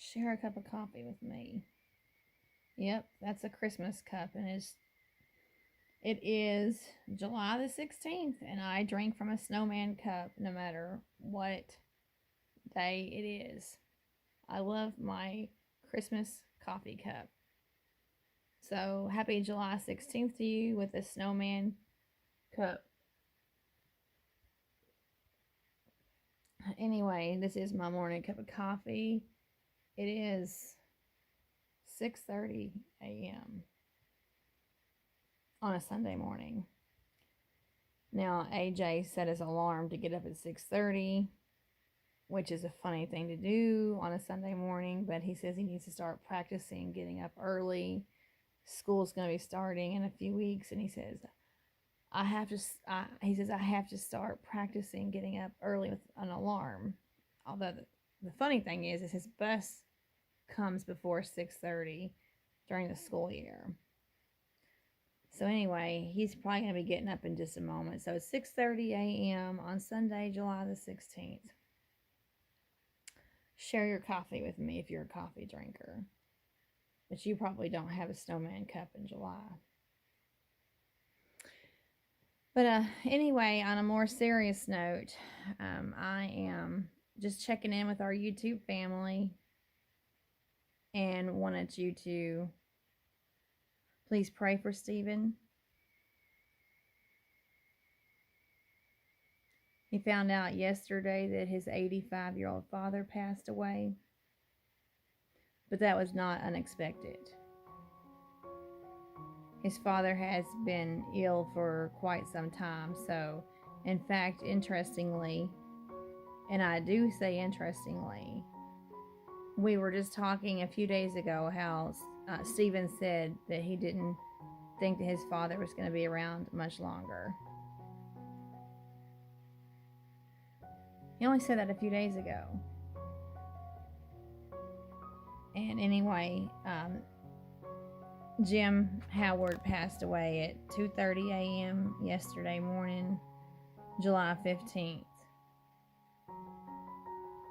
Share a cup of coffee with me. Yep, that's a Christmas cup, and it is July the 16th, and I drink from a snowman cup no matter what day it is. I love my Christmas coffee cup. So happy July 16th to you with a snowman cup. Anyway, this is my morning cup of coffee. It is 6:30 a.m. on a Sunday morning. Now, AJ set his alarm to get up at 6:30, which is a funny thing to do on a Sunday morning, but he says he needs to start practicing getting up early. School's going to be starting in a few weeks, and he says I have to start practicing getting up early with an alarm. Although the funny thing is his bus comes before 6:30 during the school year. So anyway, he's probably going to be getting up in just a moment. So it's 6:30 a.m. on Sunday, July the 16th. Share your coffee with me if you're a coffee drinker. But you probably don't have a snowman cup in July. But anyway, on a more serious note, I am just checking in with our YouTube family and wanted you to please pray for Stephen. He found out yesterday that his 85-year-old father passed away, but that was not unexpected. His father has been ill for quite some time, so in fact, interestingly, and I do say interestingly, we were just talking a few days ago how Stephen said that he didn't think that his father was going to be around much longer. He only said that a few days ago. And anyway, Jim Howard passed away at 2:30 a.m. yesterday morning, July 15th,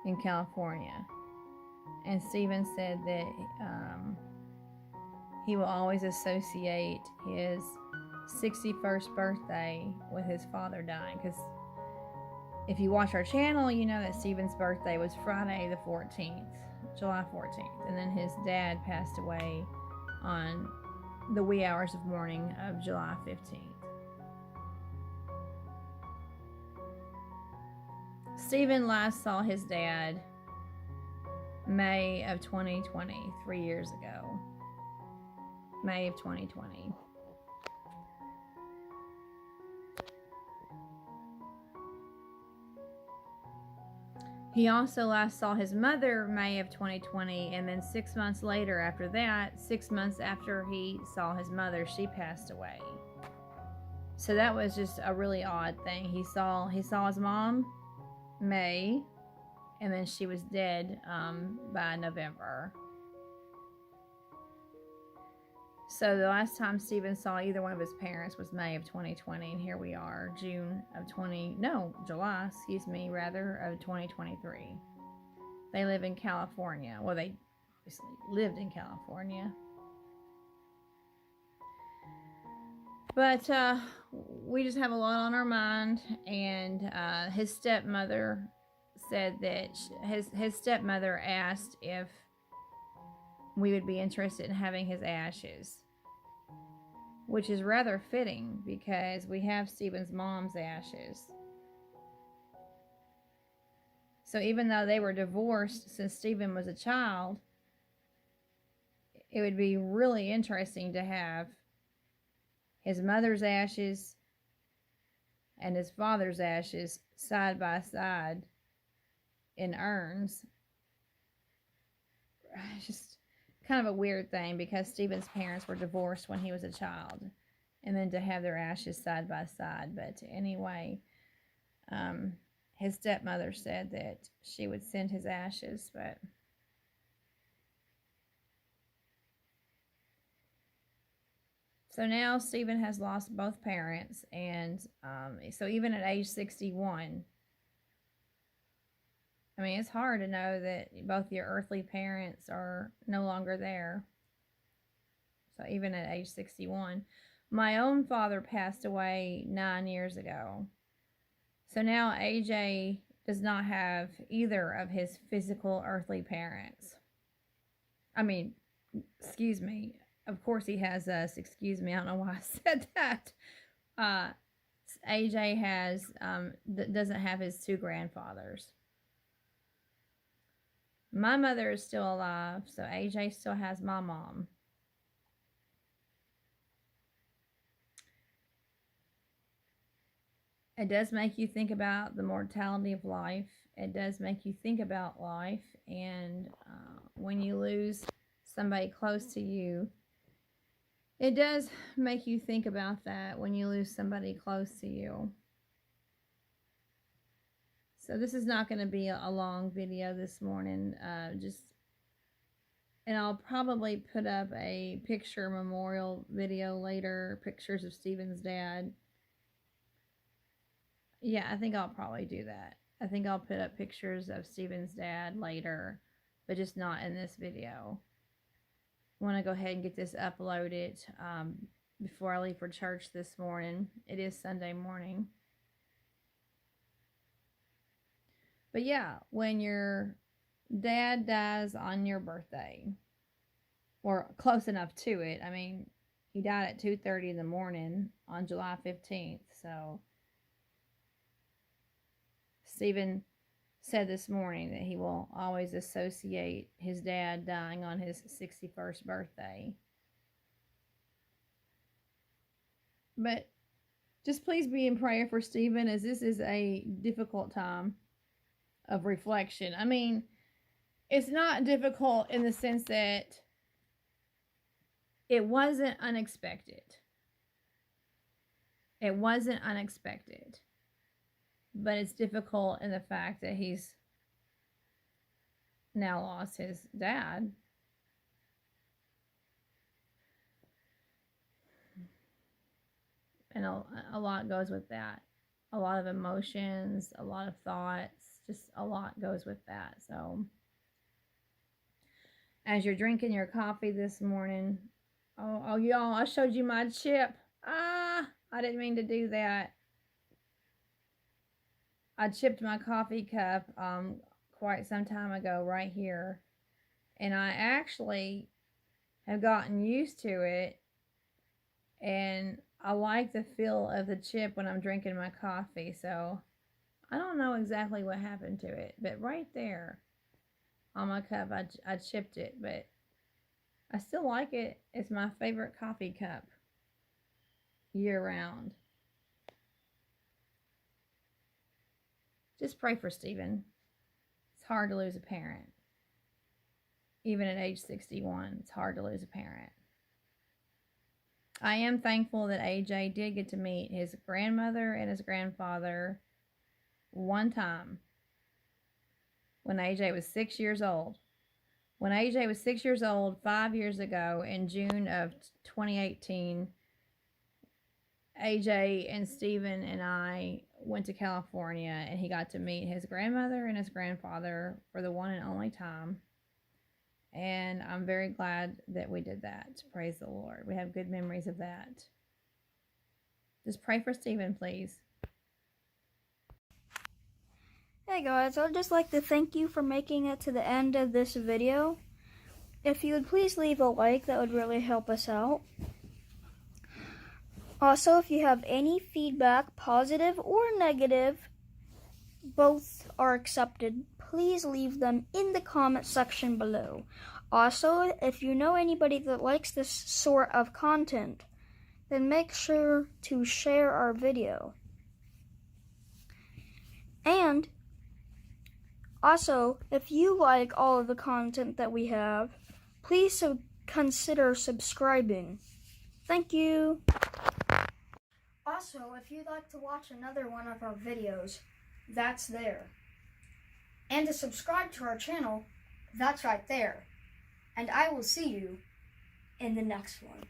in California. And Stephen said that he will always associate his 61st birthday with his father dying. Because if you watch our channel, you know that Stephen's birthday was Friday the 14th, July 14th. And then his dad passed away on the wee hours of morning of July 15th. Stephen last saw his dad May of 2020, 3 years ago. May of 2020. He also last saw his mother May of 2020, and then 6 months later after that, 6 months after he saw his mother, she passed away. So that was just a really odd thing. He saw his mom May, and then she was dead by November. So the last time Stephen saw either one of his parents was May of 2020, and here we are, July of 2023. They live in California. Well, they obviously lived in California. But we just have a lot on our mind, and his stepmother said that his stepmother asked if we would be interested in having his ashes, which is rather fitting because we have Stephen's mom's ashes. So even though they were divorced since Stephen was a child, it would be really interesting to have his mother's ashes and his father's ashes side by side in urns. Just kind of a weird thing because Stephen's parents were divorced when he was a child, and then to have their ashes side by side. But anyway, his stepmother said that she would send his ashes, but so now Stephen has lost both parents, and so even at age 61, I mean, it's hard to know that both your earthly parents are no longer there. So even at age 61. My own father passed away 9 years ago. So now AJ does not have either of his physical earthly parents. I mean, excuse me. Of course he has us. Excuse me. I don't know why I said that. AJ doesn't have his two grandfathers. My mother is still alive, so AJ still has my mom. It does make you think about the mortality of life. It does make you think about life. And when you lose somebody close to you, it does make you think about that when you lose somebody close to you. So this is not going to be a long video this morning. And I'll probably put up a picture memorial video later, pictures of Stephen's dad. Yeah, I think I'll probably do that. I think I'll put up pictures of Stephen's dad later, but just not in this video. I want to go ahead and get this uploaded before I leave for church this morning. It is Sunday morning. But yeah, when your dad dies on your birthday, or close enough to it. I mean, he died at 2:30 in the morning on July 15th, so Stephen said this morning that he will always associate his dad dying on his 61st birthday. But just please be in prayer for Stephen, as this is a difficult time of reflection. I mean, it's not difficult in the sense that it wasn't unexpected. It wasn't unexpected. But it's difficult in the fact that he's now lost his dad. And a lot goes with that. A lot of emotions, a lot of thoughts, just a lot goes with that. So, as you're drinking your coffee this morning, oh y'all, I showed you my chip. I didn't mean to do that. I chipped my coffee cup quite some time ago right here. And I actually have gotten used to it. And I like the feel of the chip when I'm drinking my coffee. So I don't know exactly what happened to it. But right there on my cup, I chipped it. But I still like it. It's my favorite coffee cup year round. Just pray for Stephen. It's hard to lose a parent. Even at age 61, it's hard to lose a parent. I am thankful that AJ did get to meet his grandmother and his grandfather one time when AJ was 6 years old. When AJ was 6 years old, 5 years ago, in June of 2018, AJ and Stephen and I went to California, and he got to meet his grandmother and his grandfather for the one and only time. And I'm very glad that we did that. Praise the Lord. We have good memories of that. Just pray for Stephen, please. Hey guys, I'd just like to thank you for making it to the end of this video. If you would please leave a like, that would really help us out. Also, if you have any feedback, positive or negative, both are accepted. Please leave them in the comment section below. Also, if you know anybody that likes this sort of content, then make sure to share our video. And also, if you like all of the content that we have, please consider subscribing. Thank you. Also, if you'd like to watch another one of our videos, that's there. And to subscribe to our channel, that's right there. And I will see you in the next one.